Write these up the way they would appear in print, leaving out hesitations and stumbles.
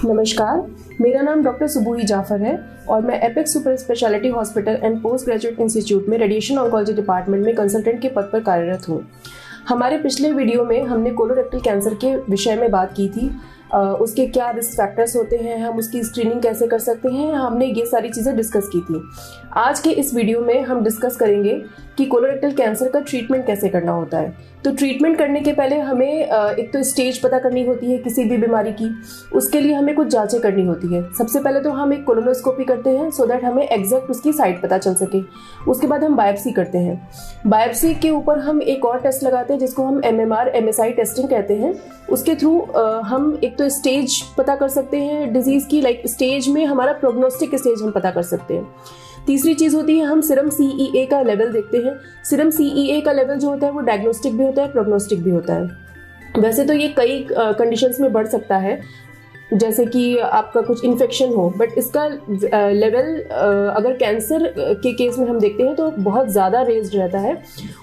नमस्कार, मेरा नाम डॉक्टर सुबूही जाफर है और मैं apex super speciality hospital and post graduate institute में रेडिएशन ऑन्कोलॉजी डिपार्टमेंट में कंसल्टेंट के पद पर कार्यरत हूँ। हमारे पिछले वीडियो में हमने कोलोरेक्टल कैंसर के विषय में बात की थी। उसके क्या रिस्क फैक्टर्स होते हैं, हम उसकी स्क्रीनिंग कैसे कर सकते हैं, हमने ये सारी चीज़ें डिस्कस की थी। आज के इस वीडियो में हम डिस्कस करेंगे कि कोलोरेक्टल कैंसर का ट्रीटमेंट कैसे करना होता है। तो ट्रीटमेंट करने के पहले हमें एक तो स्टेज पता करनी होती है किसी भी बीमारी की। उसके लिए हमें कुछ जांचें करनी होती है। सबसे पहले तो हम एक कोलोनोस्कोपी करते हैं सो दैट हमें एग्जैक्ट उसकी साइट पता चल सके। उसके बाद हम बायोप्सी करते हैं। बायोप्सी के ऊपर हम एक और टेस्ट लगाते हैं जिसको हम MMR MSI टेस्टिंग कहते हैं। उसके थ्रू हम एक तो स्टेज पता कर सकते हैं डिजीज की, लाइक स्टेज में हमारा प्रोग्नोस्टिक स्टेज हम पता कर सकते हैं। तीसरी चीज़ होती है हम सीरम CEA का लेवल देखते हैं। सीरम CEA का लेवल जो होता है वो डायग्नोस्टिक भी होता है, प्रोग्नोस्टिक भी होता है। वैसे तो ये कई कंडीशंस में बढ़ सकता है, जैसे कि आपका कुछ इन्फेक्शन हो, बट इसका लेवल अगर कैंसर के केस में हम देखते हैं तो बहुत ज़्यादा रेज्ड रहता है।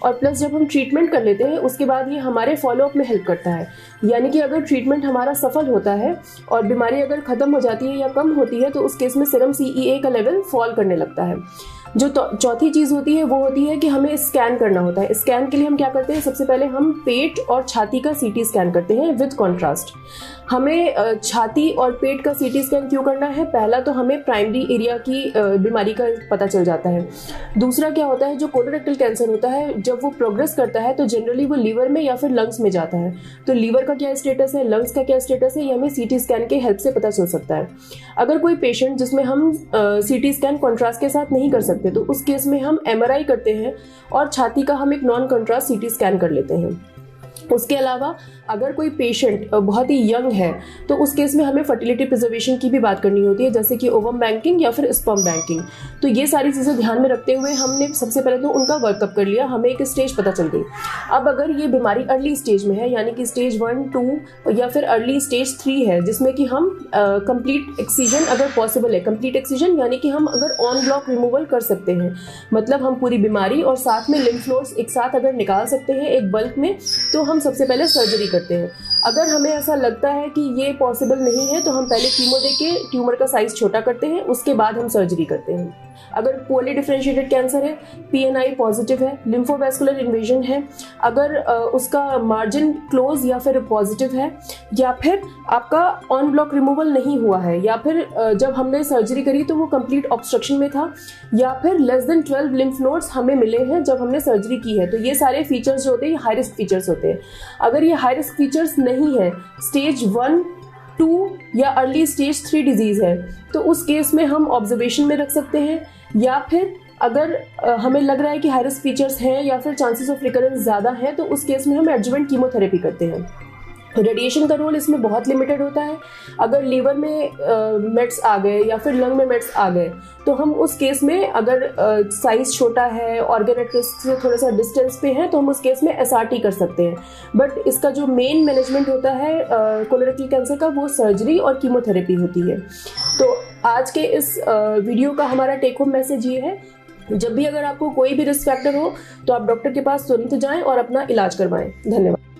और प्लस जब हम ट्रीटमेंट कर लेते हैं उसके बाद ये हमारे फॉलोअप में हेल्प करता है। यानी कि अगर ट्रीटमेंट हमारा सफल होता है और बीमारी अगर ख़त्म हो जाती है या कम होती है तो उस केस में सीरम CEA का लेवल फॉल करने लगता है। जो चौथी चीज़ होती है वो होती है कि हमें स्कैन करना होता है। स्कैन के लिए हम क्या करते हैं, सबसे पहले हम पेट और छाती का CT स्कैन करते हैं विद कॉन्ट्रास्ट। हमें छाती और पेट का CT स्कैन क्यों करना है? पहला तो हमें प्राइमरी एरिया की बीमारी का पता चल जाता है। दूसरा क्या होता है, जो कोलोरेक्टल कैंसर होता है जब वो प्रोग्रेस करता है तो जनरली वो लीवर में या फिर लंग्स में जाता है। तो लीवर का क्या स्टेटस है, लंग्स का क्या स्टेटस है, ये हमें CT स्कैन के हेल्प से पता चल सकता है। अगर कोई पेशेंट जिसमें हम CT स्कैन कॉन्ट्रास्ट के साथ नहीं कर सकते तो उस केस में हम MRI करते हैं और छाती का हम एक नॉन कॉन्ट्रास्ट CT स्कैन कर लेते हैं। उसके अलावा अगर कोई पेशेंट बहुत ही यंग है तो उस केस में हमें फर्टिलिटी प्रिजर्वेशन की भी बात करनी होती है, जैसे कि ओवम बैंकिंग या फिर स्पर्म बैंकिंग। तो ये सारी चीज़ें ध्यान में रखते हुए हमने सबसे पहले तो उनका वर्कअप कर लिया, हमें एक स्टेज पता चल गई। अब अगर ये बीमारी अर्ली स्टेज में है, यानी कि स्टेज 1, 2 या फिर अर्ली स्टेज 3 है, जिसमें कि हम कंप्लीट एक्सीजन अगर पॉसिबल है, कंप्लीट एक्सीजन यानी कि हम अगर ऑन ब्लॉक रिमूवल कर सकते हैं, मतलब हम पूरी बीमारी और साथ में लिम्फ नोड्स एक साथ अगर निकाल सकते हैं एक बल्क में, तो हम सबसे पहले सर्जरी करते हैं। अगर हमें ऐसा लगता है कि ये पॉसिबल नहीं है तो हम पहले कीमो देके ट्यूमर का साइज छोटा करते हैं, उसके बाद हम सर्जरी करते हैं। अगर पोअरली डिफरेंशिएटेड कैंसर है, PNI पॉजिटिव है, लिम्फोवैस्कुलर इन्वेजन है, अगर उसका मार्जिन क्लोज या फिर पॉजिटिव है, या फिर आपका ऑन ब्लॉक रिमूवल नहीं हुआ है, या फिर जब हमने सर्जरी करी तो वो कंप्लीट ऑब्स्ट्रक्शन में था, या फिर लेस देन 12 लिम्फ नोड्स हमें मिले हैं जब हमने सर्जरी की है, तो ये सारे फीचर्स जो होते हैं हाई रिस्क फीचर्स होते हैं। अगर ये हाई रिस्क फीचर्स नहीं है, स्टेज 1, 2 या अर्ली स्टेज 3 डिजीज है, तो उस केस में हम ऑब्जर्वेशन में रख सकते हैं। या फिर अगर हमें लग रहा है कि हाई रिस्क फीचर्स हैं या फिर चांसेस ऑफ रिकरेंस ज़्यादा है तो उस केस में हम एडजुवेंट कीमोथेरेपी करते हैं। रेडिएशन का रोल इसमें बहुत लिमिटेड होता है। अगर लीवर में मेट्स आ गए या फिर लंग में मेट्स आ गए तो हम उस केस में, अगर साइज छोटा है, ऑर्गन एट रिस्क से थोड़ा सा डिस्टेंस पे है, तो हम उस केस में SRT कर सकते हैं। बट इसका जो मेन मैनेजमेंट होता है कोलोरेक्टल कैंसर का, वो सर्जरी और कीमोथेरेपी होती है। तो आज के इस वीडियो का हमारा टेक होम मैसेज ये है, जब भी अगर आपको कोई भी रिस्क फैक्टर हो तो आप डॉक्टर के पास तुरंत जाएं और अपना इलाज करवाएं। धन्यवाद।